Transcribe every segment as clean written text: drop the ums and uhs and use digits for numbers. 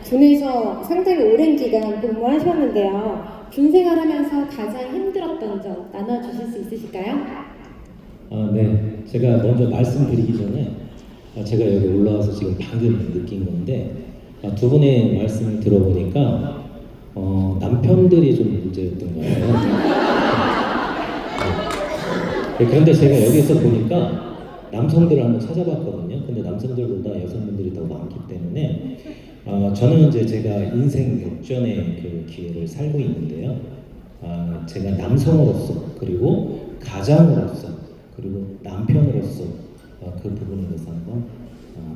군에서 상당히 오랜 기간 복무하셨는데요. 군 생활하면서 가장 힘들었던 점 나눠주실 수 있으실까요? 네. 제가 먼저 말씀드리기 전에 제가 여기 올라와서 지금 방금 느낀 건데 두 분의 말씀을 들어보니까 남편들이 좀 문제였던 거예요. 네, 그런데 제가 여기서 보니까 남성들을 한번 찾아봤거든요. 근데 남성들보다 여성분들이 더 많기 때문에 저는 이제 제가 인생 역전의 그 기회를 살고 있는데요. 제가 남성으로서 그리고 가장으로서 그리고 남편으로서 그 부분에 대해서 한번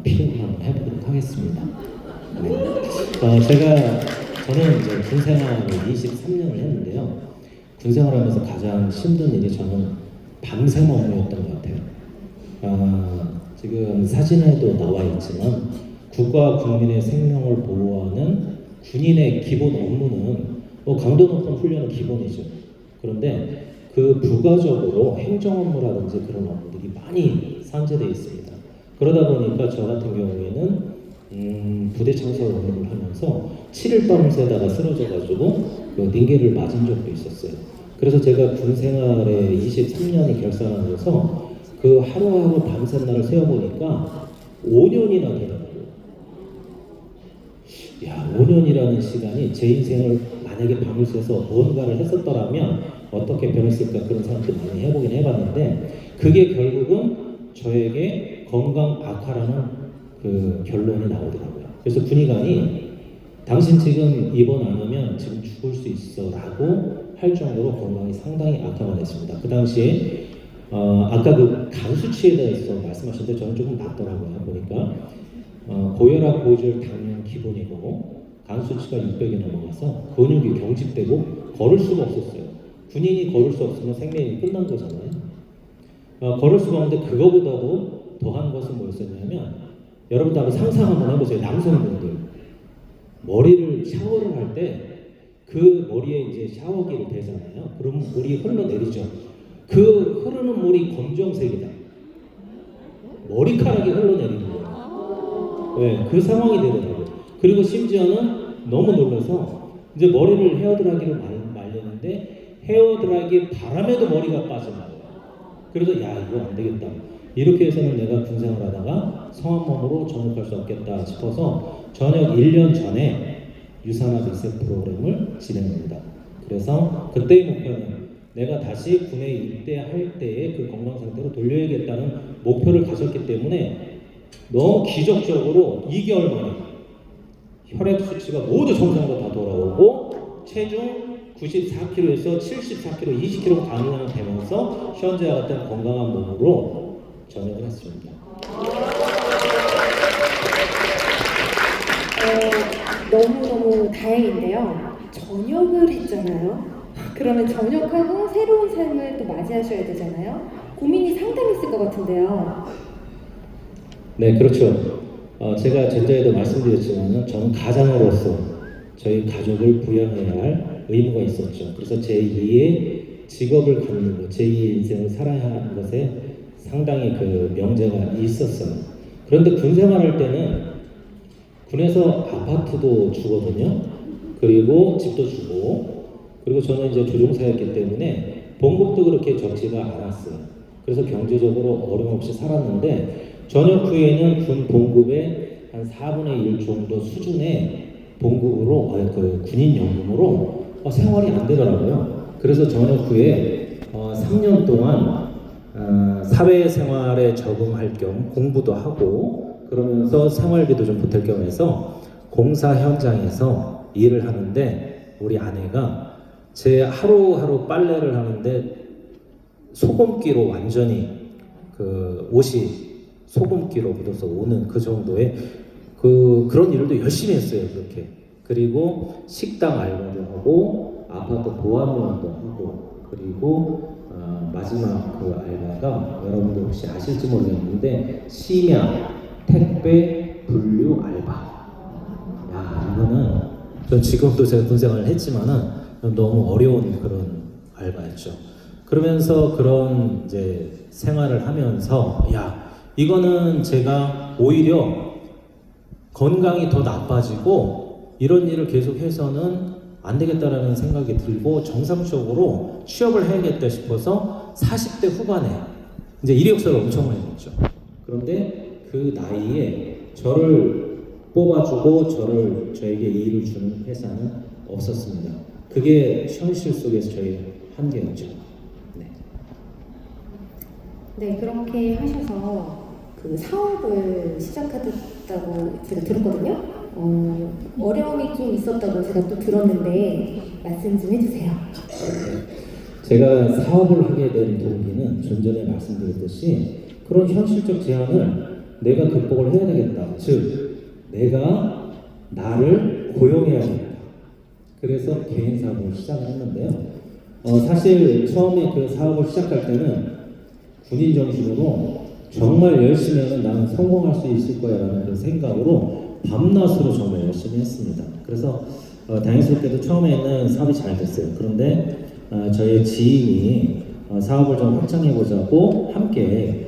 피력을 한번 해보도록 하겠습니다. 네. 저는 이제 군 생활을 23년을 했는데요. 군 생활하면서 가장 힘든 일이 저는 밤샘 업무였던 것 같아요. 지금 사진에도 나와 있지만 국가 국민의 생명을 보호하는 군인의 기본 업무는 강도 높은 훈련은 기본이죠. 그런데 그 부가적으로 행정 업무라든지 그런 업무들이 많이 산재되어 있습니다. 그러다 보니까 저 같은 경우에는 부대 청소 업무를 하면서 7일 밤을 새다가 쓰러져가지고 링겔을 맞은 적도 있었어요. 그래서 제가 군 생활에 23년이 결산하면서 그 하루하루 밤샘날을 세어보니까 5년이나 되더라고요. 야, 5년이라는 시간이 제 인생을 만약에 밤을 새서 무언가를 했었더라면 어떻게 변했을까 그런 생각도 많이 해보긴 해봤는데 그게 결국은 저에게 건강 악화라는 그 결론이 나오더라고요. 그래서 군의관이 당신 지금 입원 안 하면 지금 죽을 수 있어 라고 할 정도로 건강이 상당히 악화가 됐습니다. 그 당시에 아까 그 간 수치에 대해서 말씀하셨는데 저는 조금 낮더라고요. 보니까 고혈압, 고지혈, 당뇨 기본이고 간 수치가 600이 넘어가서 근육이 경직되고 걸을 수가 없었어요. 군인이 걸을 수 없으면 생명이 끝난 거잖아요. 걸을 수가 없는데 그거보다도 더한 것은 뭐였었냐면 여러분도 한번 상상 한번 해보세요. 남성분들 머리를 샤워를 할 때 그 머리에 이제 샤워기를 대잖아요. 그럼 물이 흘러내리죠. 그 흐르는 물이 검정색이다. 머리카락이 흘러내리는 거예요. 네, 그 상황이 되더라고요. 그리고 심지어는 너무 놀라서 이제 머리를 헤어드라이기로 말리는데 헤어드라이기 바람에도 머리가 빠져나와요. 그래서 야, 이거 안 되겠다. 이렇게 해서는 내가 군생활 하다가 성한몸으로 전역할 수 없겠다 싶어서 전역 1년 전에 유산화 리셋 프로그램을 진행합니다. 그래서 그때의 목표는 내가 다시 군에 입대할 때의 그 건강 상태로 돌려야겠다는 목표를 가졌기 때문에 너무 기적적으로 2개월 만에 혈액 수치가 모두 정상으로 다 돌아오고 체중 94kg에서 74kg, 20kg 감량이 되면서 현재와 같은 건강한 몸으로 전역을 했습니다. 너무너무 다행인데요. 전역을 했잖아요. 그러면 전역하고 새로운 삶을 또 맞이하셔야 되잖아요. 고민이 상당했을 것 같은데요. 네, 그렇죠. 제가 전자에도 말씀드렸지만 저는 가장으로서 저희 가족을 부양해야 할 의무가 있었죠. 그래서 제2의 직업을 갖는 것, 제2의 인생을 살아야 하는 것에 상당히 그 명제가 있었어요. 그런데 군 생활할 때는 군에서 아파트도 주거든요. 그리고 집도 주고, 그리고 저는 이제 조종사였기 때문에 봉급도 그렇게 적지가 않았어요. 그래서 경제적으로 어려움 없이 살았는데 전역 후에는 군 봉급의 한 4분의 1 정도 수준의 봉급으로 그 군인 연금으로 생활이 안 되더라고요. 그래서 전역 후에 3년 동안 사회생활에 적응할 겸 공부도 하고 그러면서 생활비도 좀 보탤 겸 해서 공사 현장에서 일을 하는데 우리 아내가 제 하루하루 빨래를 하는데 소금기로 완전히 그 옷이 소금기로 묻어서 오는 그 정도의 그런 일도 열심히 했어요. 그렇게. 그리고 식당 알바도 하고 아파트 보안요원도 하고 그리고 마지막 그 알바가 여러분들 혹시 아실지 모르겠는데 심야 택배 분류 알바. 야, 이거는 전 지금도 제가 군생활을 했지만은 너무 어려운 그런 알바였죠. 그러면서 그런 이제 생활을 하면서 야, 이거는 제가 오히려 건강이 더 나빠지고 이런 일을 계속해서는 안 되겠다라는 생각이 들고 정상적으로 취업을 해야겠다 싶어서 40대 후반에 이제 이력서를 엄청 많이 냈죠. 그런데 그 나이에 저를 뽑아주고 저에게 이 일을 주는 회사는 없었습니다. 그게 현실 속에서 저의 한계였죠. 네. 네, 그렇게 하셔서 그 사업을 시작하셨다고 제가 들었거든요. 어려움이 좀 있었다고 제가 또 들었는데 말씀 좀 해주세요. 제가 사업을 하게 된 동기는 좀 전에 말씀드렸듯이 그런 현실적 제한을 내가 극복을 해야 되겠다. 즉, 내가 나를 고용해야 된다. 그래서 개인 사업을 시작을 했는데요. 사실 처음에 그 사업을 시작할 때는 군인 정신으로 정말 열심히 하면 나는 성공할 수 있을 거야 라는 그 생각으로 밤낮으로 정말 열심히 했습니다. 그래서 다행스럽게도 처음에는 사업이 잘 됐어요. 그런데 저희 지인이 사업을 좀 확장해 보자고 함께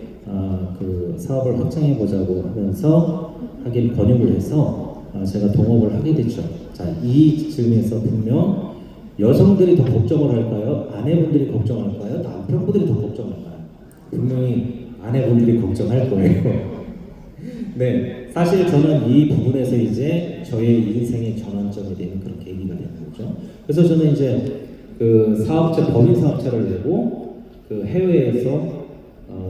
그 사업을 확장해 보자고 하면서 하긴 번역을 해서 제가 동업을 하게 됐죠. 자, 이 질문에서 분명 여성들이 더 걱정을 할까요? 아내분들이 걱정할까요? 남편분들이 더 걱정할까요? 분명히 아내분들이 걱정할 거예요. 네, 사실 저는 이 부분에서 이제 저의 인생의 전환점이 되는 그런 계기가 되는 거죠. 그래서 저는 이제 그 사업체 법인 사업체를 내고 그 해외에서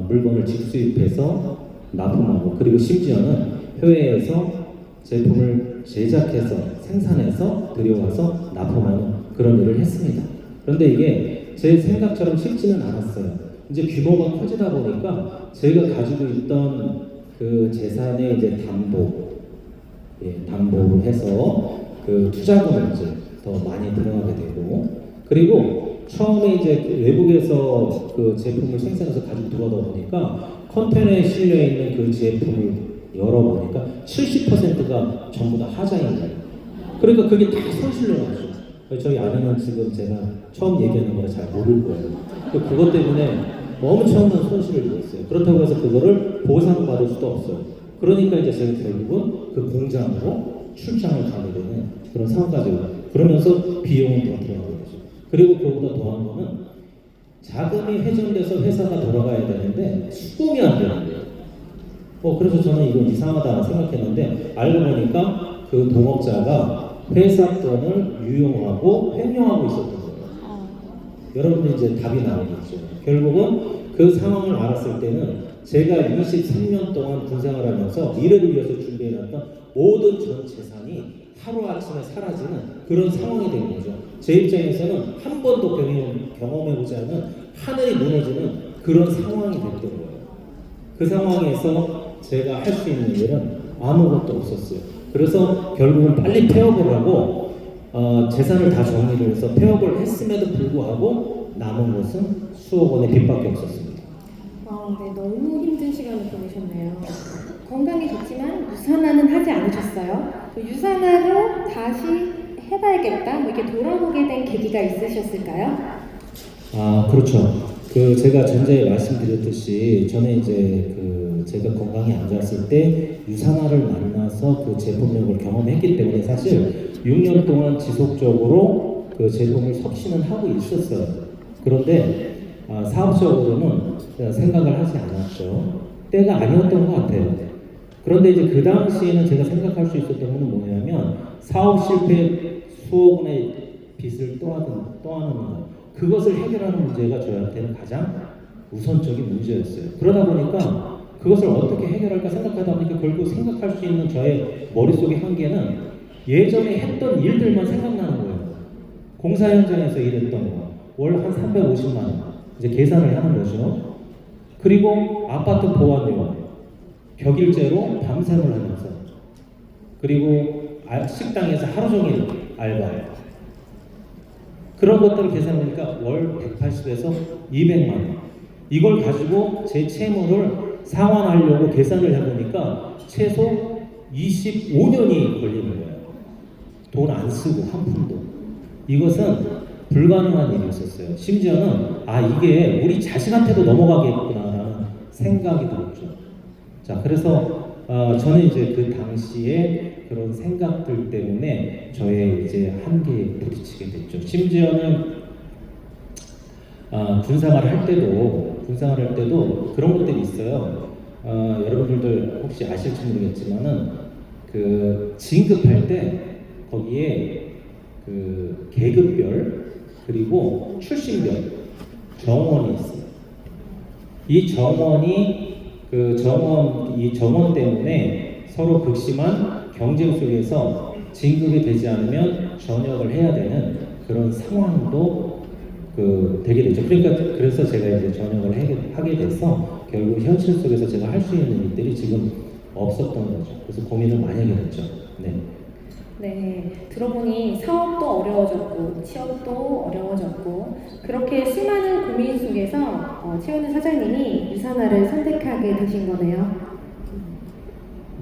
물건을 직수입해서 납품하고 그리고 심지어는 해외에서 제품을 제작해서 생산해서 들여와서 납품하는 그런 일을 했습니다. 그런데 이게 제 생각처럼 쉽지는 않았어요. 이제 규모가 커지다 보니까 제가 가지고 있던 그 재산의 이제 담보를 해서 그 투자금을 이제 더 많이 들어가게 되고 그리고 처음에 이제 외국에서 그 제품을 생산해서 가지고 들어오다 보니까 컨테이너에 실려 있는 그 제품을 열어보니까 70%가 전부 다 하자인 거예요. 그러니까 그게 다 손실로 나죠. 저희 아내는 지금 제가 처음 얘기하는 거를 잘 모를 거예요. 그것 때문에 엄청난 손실을 입었어요. 그렇다고 해서 그거를 보상받을 수도 없어요. 그러니까 이제 제가 결국은 그 공장으로 출장을 가게 되는 그런 상황까지 오요. 그러면서 비용은 더 들어가는 거죠. 그리고 그보다 더한 거는 자금이 회전돼서 회사가 돌아가야 되는데 수금이 안 되는 거예요. 그래서 저는 이거 이상하다 생각했는데 알고 보니까 그 동업자가 회사 돈을 유용하고 횡령하고 있었던 거예요. 여러분들 이제 답이 나오겠죠. 결국은 그 상황을 알았을 때는 제가 23년 동안 군생활하면서 미래를 위해서 준비해놨던 모든 전 재산이 하루아침에 사라지는 그런 상황이 된 거죠. 제 입장에서는 한 번도 경험해보지 않은 하늘이 무너지는 그런 상황이 됐던 거예요. 그 상황에서 제가 할 수 있는 일은 아무것도 없었어요. 그래서 결국은 빨리 폐업을 하고 재산을 다 정리를 해서 폐업을 했음에도 불구하고 남은 것은 수억 원의 빚밖에 없었습니다. 네, 너무 힘든 시간을 보내셨네요. 건강이 좋지만 유산화는 하지 않으셨어요? 유산화로 다시 해봐야겠다, 뭐 이렇게 돌아보게 된 계기가 있으셨을까요? 그렇죠. 제가 전에 말씀드렸듯이 저는 이제 제가 건강이 안 좋았을 때 유산화를 만나서 그 제품력을 경험했기 때문에 사실 6년 동안 지속적으로 그 제품을 섭취는 하고 있었어요. 그런데 사업적으로는 생각을 하지 않았죠. 때가 아니었던 것 같아요. 그런데 이제 그 당시에는 제가 생각할 수 있었던 것은 뭐냐면 사업 실패 수억 원의 빚을 또 하는 것, 그것을 해결하는 문제가 저한테는 가장 우선적인 문제였어요. 그러다 보니까 그것을 어떻게 해결할까 생각하다 보니까 결국 생각할 수 있는 저의 머릿속의 한계는 예전에 했던 일들만 생각나는 거예요. 공사 현장에서 일했던 거, 월 한 350만 원 이제 계산을 하는 거죠. 그리고 아파트 보안료, 격일제로 밤샘을 하면서, 그리고 식당에서 하루 종일 알바, 그런 것들을 계산하니까 월 180에서 200만 원. 이걸 가지고 제 채무를 상환하려고 계산을 해보니까 최소 25년이 걸리는 거예요. 돈 안 쓰고 한 푼도. 이것은 불가능한 일이었었어요. 심지어는 이게 우리 자식한테도 넘어가겠구나라는 생각이 들었죠. 자, 그래서 저는 이제 그 당시에 그런 생각들 때문에 저의 이제 한계에 부딪히게 됐죠. 심지어는 군생활을 할 때도 그런 것들이 있어요. 여러분들도 혹시 아실지 모르겠지만은 그 진급할 때 거기에 그 계급별 그리고 출신별 정원이 있어요. 이 정원 때문에 서로 극심한 경쟁 속에서 진급이 되지 않으면 전역을 해야 되는 그런 상황도 되게 되죠. 그래서 제가 이제 전역을 하게 돼서 결국 현실 속에서 제가 할 수 있는 일들이 지금 없었던 거죠. 그래서 고민을 많이 하게 됐죠. 네. 네, 들어보니 사업도 어려워졌고 취업도 어려워졌고 그렇게 수많은 고민 속에서 최은우 사장님이 유산화를 선택하게 되신 거네요.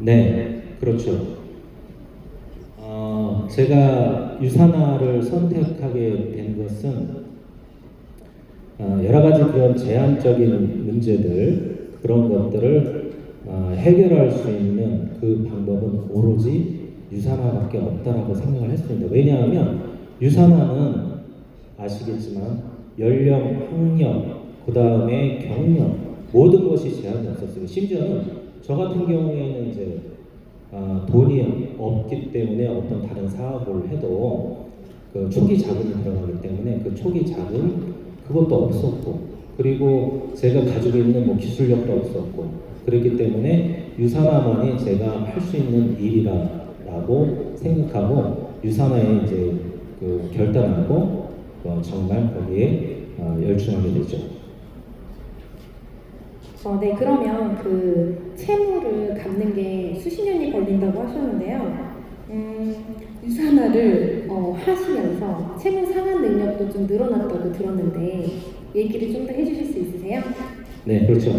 네, 그렇죠. 제가 유산화를 선택하게 된 것은 여러 가지 그런 제한적인 문제들 그런 것들을 해결할 수 있는 그 방법은 오로지 유산화밖에 없다라고 생각을 했습니다. 왜냐하면 유산화는 아시겠지만 연령, 학력, 그 다음에 경력 모든 것이 제한이 없었어요. 심지어는 저 같은 경우에는 이제 돈이 없기 때문에 어떤 다른 사업을 해도 그 초기 자금이 들어가기 때문에 그 초기 자금 그것도 없었고 그리고 제가 가지고 있는 뭐 기술력도 없었고 그렇기 때문에 유산화만이 제가 할 수 있는 일이라고 생각하고 유산화에 이제 결단하고 정말 거기에 열중하게 되죠. 네, 그러면 그 채무를 갚는 게 수십 년이 걸린다고 하셨는데요. 유산화를 하시면서 채무 상환 능력도 좀 늘어났다고 들었는데 얘기를 좀 더 해주실 수 있으세요? 네, 그렇죠.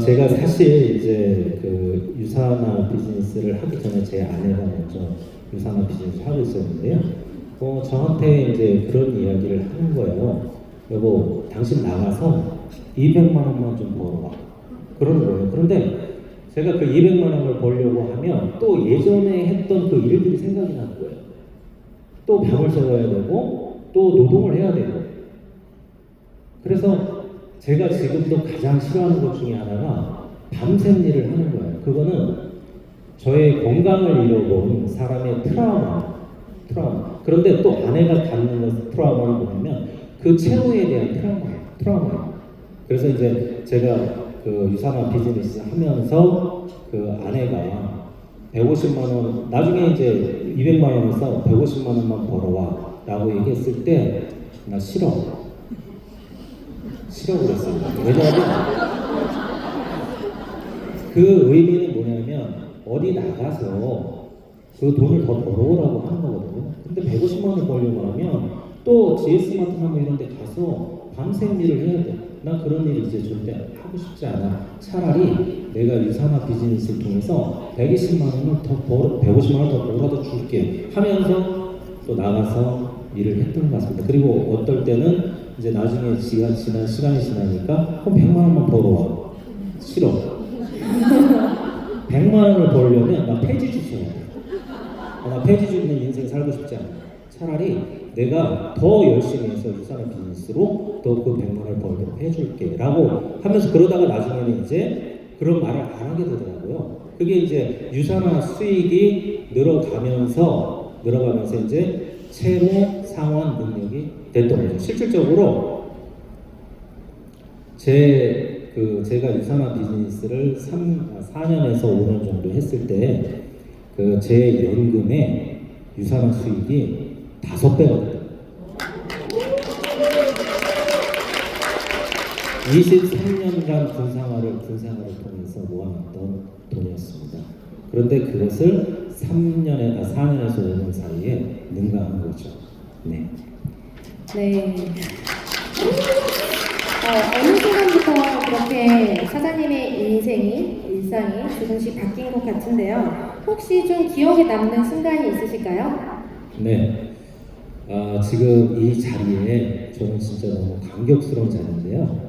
제가 사실 이제 그 유산화 비즈니스를 하기 전에 제 아내가 먼저 유산화 비즈니스를 하고 있었는데요. 저한테 이제 그런 이야기를 하는 거예요. 여보, 당신 나가서 200만 원만 좀 벌어봐. 그러는 거예요. 그런데 제가 그 200만 원을 벌려고 하면 또 예전에 했던 그 일들이 생각이 나는 거예요. 또 밤을 새워야 되고 또 노동을 해야 되고 그래서 제가 지금도 가장 싫어하는 것 중에 하나가 밤샘 일을 하는 거예요. 그거는 저의 건강을 잃어본 사람의 트라우마. 그런데 또 아내가 갖는 트라우마는 뭐냐면 그 채무에 대한 트라우마예요. 그래서 이제 제가 그 유산화 비즈니스 하면서 그 아내가 150만 원, 나중에 이제 200만 원을 써 150만 원만 벌어와 라고 얘기했을 때 나 싫어 그랬어요. 왜냐하면 그 의미는 뭐냐면 어디 나가서 그 돈을 더 벌어오라고 하는 거거든요. 근데 150만 원을 벌려고 하면 또 GS마트나 뭐 이런 데 가서 밤샘 일을 해야 돼. 난 그런 일 이제 절대 하고 싶지 않아. 차라리 내가 유산화 비즈니스를 통해서 150만 원을 더 벌어다 줄게 하면서 또 나가서 일을 했던 것 같습니다. 그리고 어떨 때는 이제 나중에 시간이 지나니까 100만 원만 벌어와. 싫어. 100만 원을 벌려면 나 폐지 주셔야 돼. 나 폐지 주는 인생 살고 싶지 않아. 차라리 내가 더 열심히 해서 유산화 비즈니스로 또 그 100만 원을 벌도록 해줄게 라고 하면서 그러다가 나중에는 이제 그런 말을 안 하게 되더라고요. 그게 이제 유산화 수익이 늘어가면서 이제 채무 상환 능력이 됐던 거죠. 실질적으로 제가 유산화 비즈니스를 4년에서 5년 정도 했을 때 제 연금의 유산화 수익이 5배가 됐어요. 23년간 군생활을 통해서 모아놨던 돈이었습니다. 그런데 그것을 4년에서 5년 사이에 능가한 거죠. 네. 네. 어느 순간부터 그렇게 사장님의 일상이 조금씩 바뀐 것 같은데요. 혹시 좀 기억에 남는 순간이 있으실까요? 네. 지금 이 자리에 저는 진짜 너무 감격스러운 자리인데요.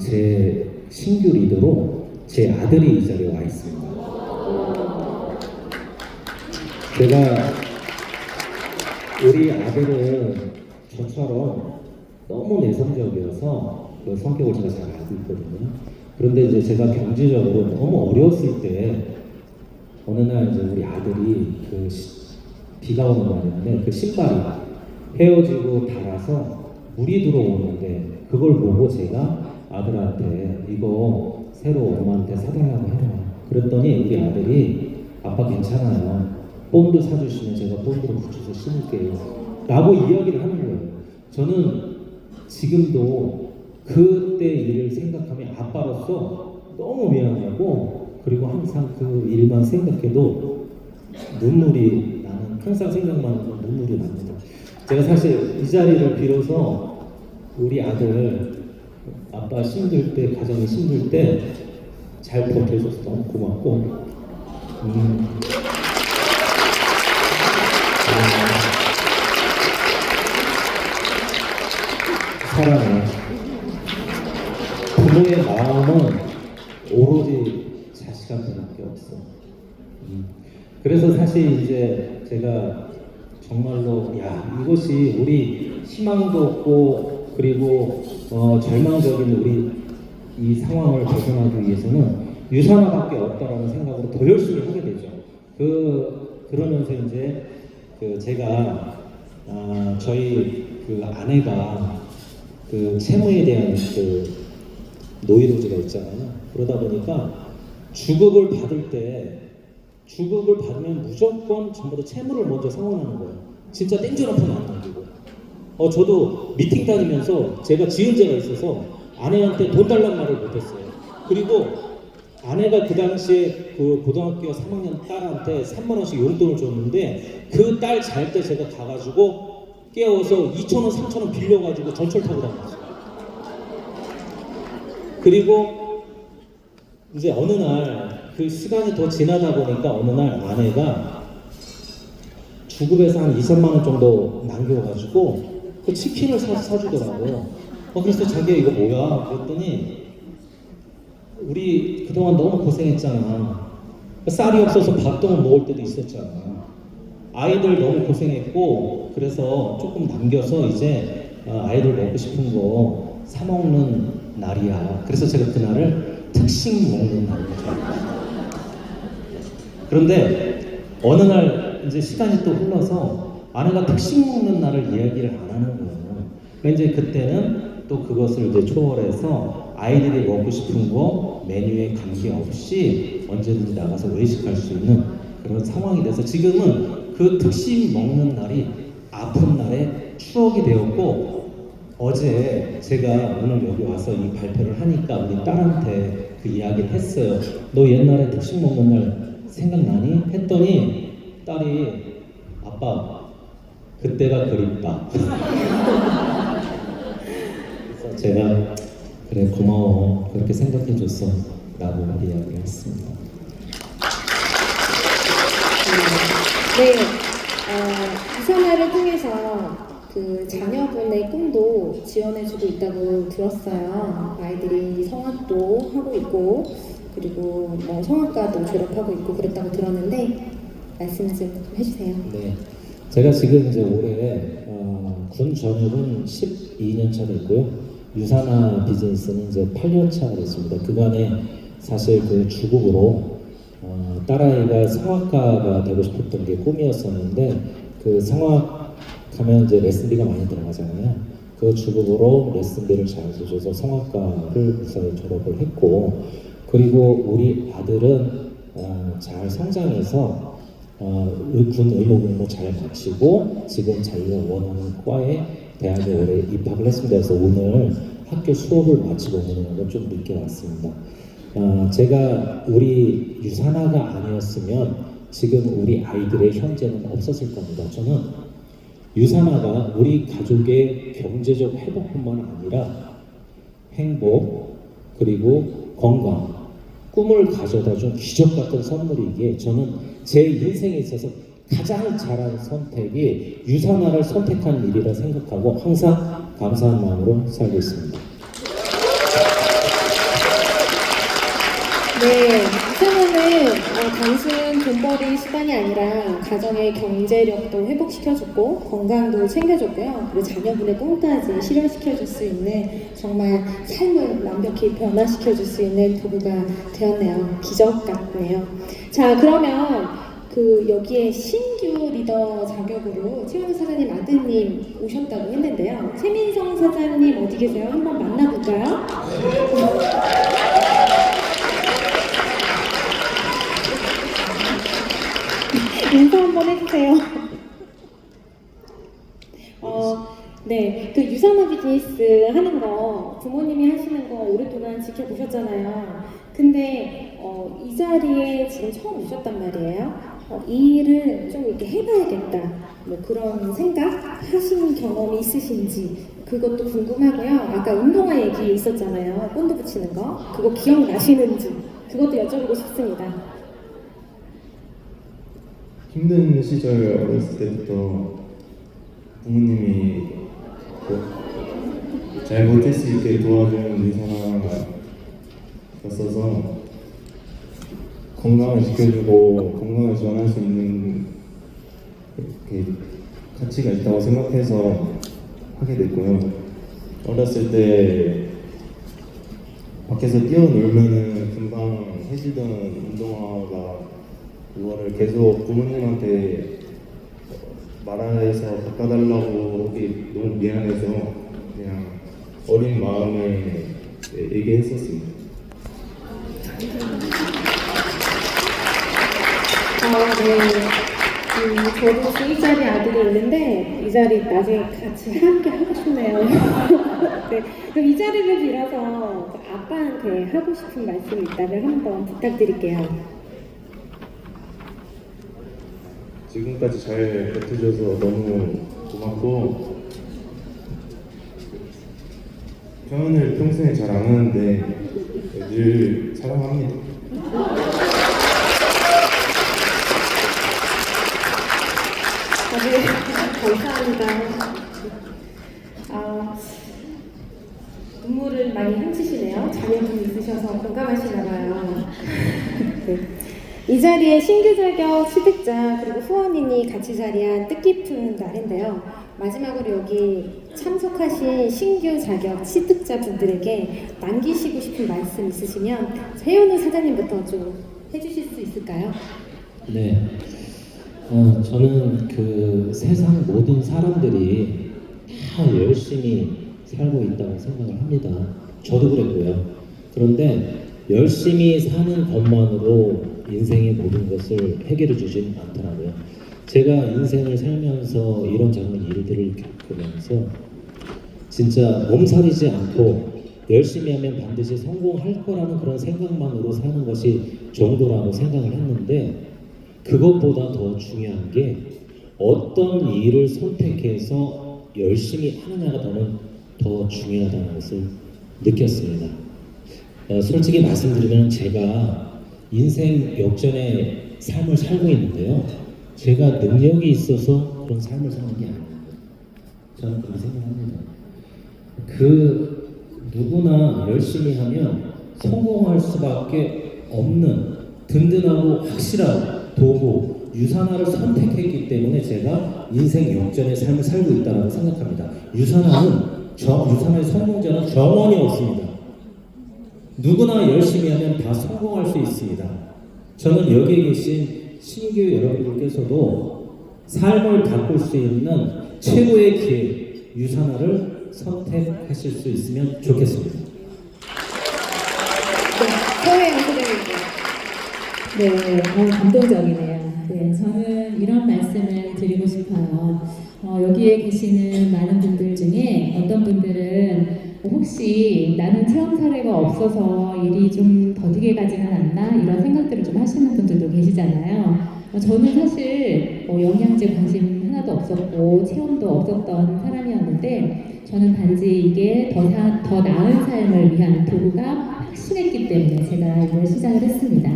제 신규 리더로 제 아들이 이 자리에 와 있습니다. 제가 우리 아들은 저처럼 너무 내성적이어서 그 성격을 제가 잘 알고 있거든요. 그런데 이제 제가 경제적으로 너무 어려웠을 때 어느 날 이제 우리 아들이 비가 오는 날인데 그 신발이 헤어지고 닳아서 물이 들어오는데 그걸 보고 제가 아들한테 이거 새로 엄마한테 사달라고 해라. 그랬더니 우리 아들이 아빠 괜찮아요. 본드 사주시면 제가 본드로 붙여서 신을게요. 라고 이야기를 하는 거예요. 저는 지금도 그때 일을 생각하면 아빠로서 너무 미안하고 그리고 항상 그 일만 생각해도 눈물이 나는 항상 생각만 해도 눈물이 납니다. 제가 사실 이 자리를 빌어서 우리 아들 아빠 힘들 때 가정이 힘들 때 잘 버텨줘서 너무 고맙고 사랑해. 부모의 마음은 오로지 자식한테밖에 없어. 그래서 사실 이제 제가 정말로 이것이 우리 희망도 없고 그리고 절망적인 우리 이 상황을 벗어나기 위해서는 유산화밖에 없다라는 생각으로 더 열심히 하게 되죠. 그러면서 이제 제가 저희 아내가 채무에 대한 노이로즈가 있잖아요. 그러다 보니까 주급을 받으면 무조건 전부 다 채무를 먼저 상환하는 거예요. 진짜 땡전업은 안 남기고. 저도 미팅 다니면서 제가 지은 죄가 있어서 아내한테 돈 달란 말을 못했어요. 그리고 아내가 그 당시에 그 고등학교 3학년 딸한테 3만 원씩 용돈을 줬는데 그 딸 잘 때 제가 가가지고 깨워서 2,000원, 3,000원 빌려가지고 전철 타고 다녔어요. 그리고 이제 어느 날 그 시간이 더 지나다 보니까 어느 날 아내가 주급에서 한 2, 3만 원 정도 남겨가지고 그 치킨을 사주더라고요. 그래서 자기야 이거 뭐야? 그랬더니 우리 그동안 너무 고생했잖아. 쌀이 없어서 밥도 못 먹을 때도 있었잖아. 아이들 너무 고생했고 그래서 조금 남겨서 이제 아이들 먹고 싶은 거 사 먹는 날이야. 그래서 제가 그날을 특식 먹는 날이죠. 그런데 어느 날 이제 시간이 또 흘러서 아내가 특식 먹는 날을 이야기를 안 하는 거예요. 그러니까 이제 그때는 또 그것을 이제 초월해서 아이들이 먹고 싶은 거 메뉴에 관계없이 언제든지 나가서 외식할 수 있는 그런 상황이 돼서 지금은 그 특식 먹는 날이 아픈 날의 추억이 되었고 어제 제가 오늘 여기 와서 이 발표를 하니까 우리 딸한테 그 이야기를 했어요. 너 옛날에 특식 먹는 날 생각나니? 했더니 딸이 아빠 그때가 그립다. 그래서 제가 그래 고마워 그렇게 생각해줬어 라고 이야기를 했습니다. 네, 유산화를 통해서 그 자녀분의 꿈도 지원해주고 있다고 들었어요. 아이들이 성악도 하고 있고 그리고 뭐 성악과도 졸업하고 있고 그랬다고 들었는데 말씀 좀 해주세요. 네, 제가 지금 이제 올해 군 전역은 12년 차 됐고요. 유산화 비즈니스는 이제 8년 차가 됐습니다. 그간에 사실 그 주국으로 딸아이가 성악가가 되고 싶었던 게 꿈이었었는데 그 성악 하면 이제 레슨비가 많이 들어가잖아요. 그 주국으로 레슨비를 잘 주셔서 성악가를 무사히 졸업을 했고 그리고 우리 아들은 잘 성장해서 군 의무 잘 마치고 지금 자기가 원하는 과에 대학에 올해 입학을 했습니다. 그래서 오늘 학교 수업을 마치고 오는 건 좀 늦게 왔습니다. 제가 우리 유산화가 아니었으면 지금 우리 아이들의 현재는 없었을 겁니다. 저는 유산화가 우리 가족의 경제적 회복뿐만 아니라 행복 그리고 건강 꿈을 가져다준 기적 같은 선물이기에 저는 제 인생에 있어서 가장 잘한 선택이 유산화를 선택한 일이라 생각하고 항상 감사한 마음으로 살고 있습니다. 네, 유산화는 단순 돈벌이 수단이 아니라 가정의 경제력도 회복시켜줬고 건강도 챙겨줬고요. 그리고 자녀분의 꿈까지 실현시켜줄 수 있는 정말 삶을 완벽히 변화시켜줄 수 있는 도구가 되었네요. 기적 같네요. 자, 그러면 여기에 신규 리더 자격으로 최현우 사장님 아드님 오셨다고 했는데요. 최민성 사장님 어디 계세요? 한번 만나볼까요? 인사 한번 해주세요. 네, 유산화 비즈니스 하는 거 부모님이 하시는 거 오랫동안 지켜보셨잖아요. 근데 이 자리에 지금 처음 오셨단 말이에요. 이 일을 좀 이렇게 해봐야겠다. 뭐 그런 생각 하신 경험이 있으신지 그것도 궁금하고요. 아까 운동화 얘기 있었잖아요. 본드 붙이는 거 그거 기억나시는지 그것도 여쭤보고 싶습니다. 힘든 시절 어렸을 때부터 부모님이 잘 버틸 수 있게 도와준 의사였어서 건강을 지켜주고 건강을 지원할 수 있는 가치가 있다고 생각해서 하게 됐고요. 어렸을 때 밖에서 뛰어놀면은 금방 해지던 운동화가 그거를 계속 부모님한테 말해서 바꿔달라고 하기 너무 미안해서 그냥 어린 마음에 얘기했었습니다. 네. 저도 스윗자리 아들이 있는데 이 자리 나중에 같이 함께 하고 싶네요. 네. 그럼 이 자리를 빌어서 아빠한테 하고 싶은 말씀이 있다면 한번 부탁드릴게요. 지금까지 잘 버텨줘서 너무 고맙고 표현을 평소에 잘 안 하는데 늘 사랑합니다. 네, 감사합니다. 눈물을 많이 훔치시네요. 자녀분이 있으셔서 공감하시나 봐요. 네. 이 자리에 신규 자격 취득자 그리고 후원인이 같이 자리한 뜻깊은 날인데요. 마지막으로 여기 참석하신 신규 자격 취득자 분들에게 남기시고 싶은 말씀 있으시면 최현우 사장님부터 좀 해주실 수 있을까요? 네. 저는 세상 모든 사람들이 다 열심히 살고 있다고 생각을 합니다. 저도 그랬고요. 그런데 열심히 사는 것만으로 인생의 모든 것을 해결해 주진 않더라고요. 제가 인생을 살면서 이런저런 일들을 겪으면서 진짜 몸살이지 않고 열심히 하면 반드시 성공할 거라는 그런 생각만으로 사는 것이 정도라고 생각을 했는데 그것보다 더 중요한 게 어떤 일을 선택해서 열심히 하느냐가 더 중요하다는 것을 느꼈습니다. 솔직히 말씀드리면 제가 인생 역전의 삶을 살고 있는데요. 제가 능력이 있어서 그런 삶을 사는 게 아닙니다. 저는 그렇게 생각합니다. 누구나 열심히 하면 성공할 수밖에 없는 든든하고 확실한 도구, 유산화를 선택했기 때문에 제가 인생 역전의 삶을 살고 있다고 생각합니다. 유산화의 성공자는 정원이 없습니다. 누구나 열심히 하면 다 성공할 수 있습니다. 저는 여기에 계신 신규 여러분들께서도 삶을 바꿀 수 있는 최고의 기회, 유산화를 선택하실 수 있으면 좋겠습니다. 서혜영 소장님. 네, 감동적이네요. 네, 저는 이런 말씀을 드리고 싶어요. 여기에 계시는 많은 분들 중에 어떤 분들은 혹시 나는 체험 사례가 없어서 일이 좀 더디게 가지는 않나 이런 생각들을 좀 하시는 분들도 계시잖아요. 저는 사실 영양제 관심 하나도 없었고 체험도 없었던 사람이었는데 저는 단지 이게 더 나은 삶을 위한 도구가 확신했기 때문에 제가 이걸 시작을 했습니다.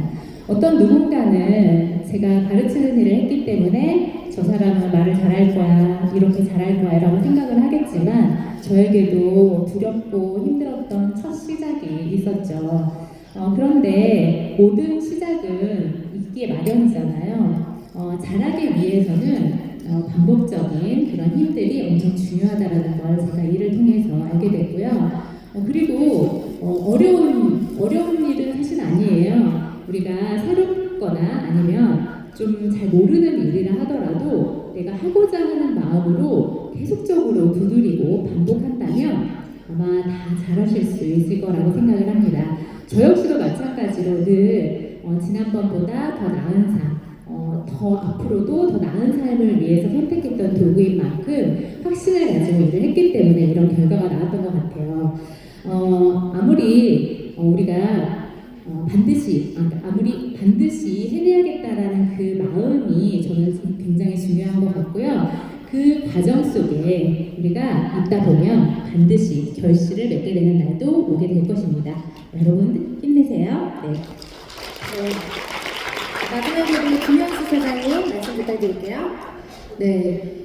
어떤 누군가는 제가 가르치는 일을 했기 때문에 저 사람은 말을 잘할 거야, 이렇게 잘할 거야 라고 생각을 하겠지만 저에게도 두렵고 힘들었던 첫 시작이 있었죠. 그런데 모든 시작은 있기에 마련이잖아요. 잘하기 위해서는 반복적인 그런 힘들이 엄청 중요하다라는 걸 제가 이를 통해서 알게 됐고요. 그리고 어려운 일은 사실 아니에요. 우리가 새롭거나 아니면 좀 잘 모르는 일이라 하더라도 내가 하고자 하는 마음으로 계속적으로 두드리고 반복한다면 아마 다 잘하실 수 있을 거라고 생각을 합니다. 저 역시도 마찬가지로 늘 지난번보다 더 나은 삶, 더 앞으로도 더 나은 삶을 위해서 선택했던 도구인 만큼 확신을 가지고 일을 했기 때문에 이런 결과가 나왔던 것 같아요. 아무리 우리가 아무리 반드시 해내야겠다라는 그 마음이 저는 굉장히 중요한 것 같고요. 그 과정 속에 우리가 있다 보면 반드시 결실을 맺게 되는 날도 오게 될 것입니다. 여러분 힘내세요. 네. 마지막으로 김현수 사장님 말씀 부탁드릴게요. 네,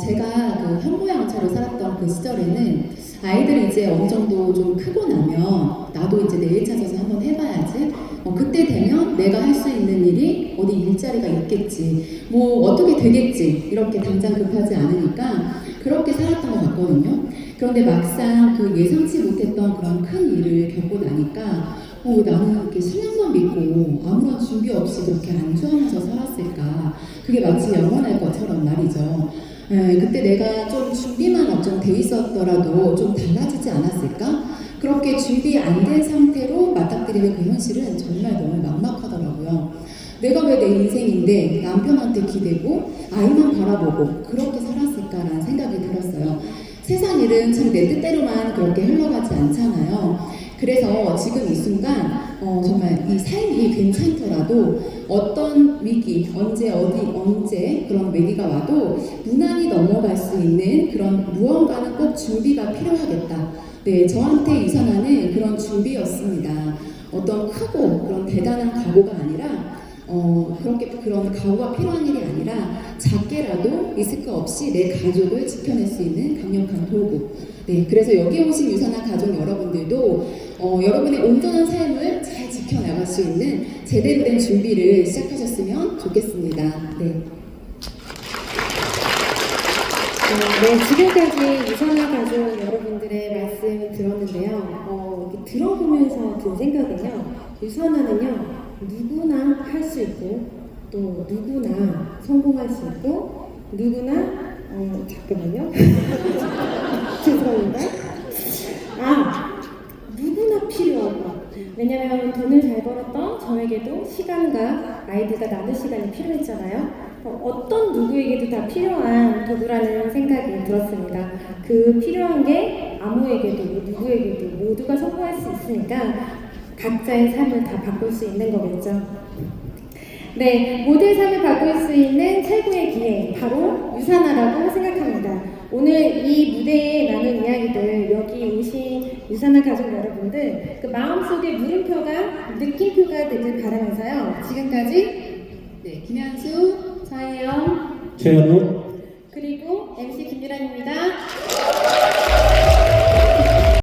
제가 그 현모양처로 살았던 그 시절에는 아이들이 이제 어느 정도 좀 크고 나면 나도 이제 내일 찾아서 한번 해봐야지. 그때 되면 내가 할 수 있는 일이 어디 일자리가 있겠지. 뭐 어떻게 되겠지. 이렇게 당장 급하지 않으니까 그렇게 살았던 것 같거든요. 그런데 막상 그 예상치 못했던 그런 큰 일을 겪고 나니까 나는 이렇게 신앙만 믿고 아무런 준비 없이 그렇게 안주하면서 살았을까. 그게 마치 영원할 것처럼 말이죠. 그때 내가 좀 준비만 어쩜 돼 있었더라도 좀 달라지지 않았을까? 그렇게 준비 안 된 상태로 맞닥뜨리는 그 현실은 정말 너무 막막하더라고요. 내가 왜 내 인생인데 남편한테 기대고 아이만 바라보고 그렇게 살았을까라는 생각이 들었어요. 세상 일은 참 내 뜻대로만 그렇게 흘러가지 않잖아요. 그래서 지금 이 순간 정말 이 삶이 괜찮더라도 어떤 위기, 언제 그런 위기가 와도 무난히 넘어갈 수 있는 그런 무언가는 꼭 준비가 필요하겠다. 네, 저한테 이상하는 그런 준비였습니다. 어떤 크고 그런 대단한 각오가 아니라 그런 각오가 필요한 일이 아니라 작게라도 리스크 없이 내 가족을 지켜낼 수 있는 강력한 도구. 네, 그래서 여기 오신 유산한 가족 여러분들도 여러분의 온전한 삶을 잘 지켜나갈 수 있는 제대로 된 준비를 시작하셨으면 좋겠습니다. 네. 네, 지금까지 유산한 가족 여러분들의 말씀 들었는데요. 들어보면서 든 생각은요. 유산화는요. 누구나 할 수 있고 또 누구나 성공할 수 있고 누구나 잠깐만요. 죄송합니다. 누구나 필요하고 왜냐면 돈을 잘 벌었던 저에게도 시간과 아이들과 나눌 시간이 필요했잖아요. 어떤 누구에게도 다 필요한 도구라는 생각이 들었습니다. 그 필요한 게 아무에게도 누구에게도 모두가 성공할 수 있으니까 각자의 삶을 다 바꿀 수 있는 거겠죠. 네, 모두의 삶을 바꿀 수 있는 최고의 기회, 바로 유산화라고 생각합니다. 오늘 이 무대에 나눈 이야기들, 여기 오신 유산화 가족 여러분들, 그 마음속에 물음표가, 느낌표가 되길 바라면서요. 지금까지 네, 김현수, 저예요. 최현우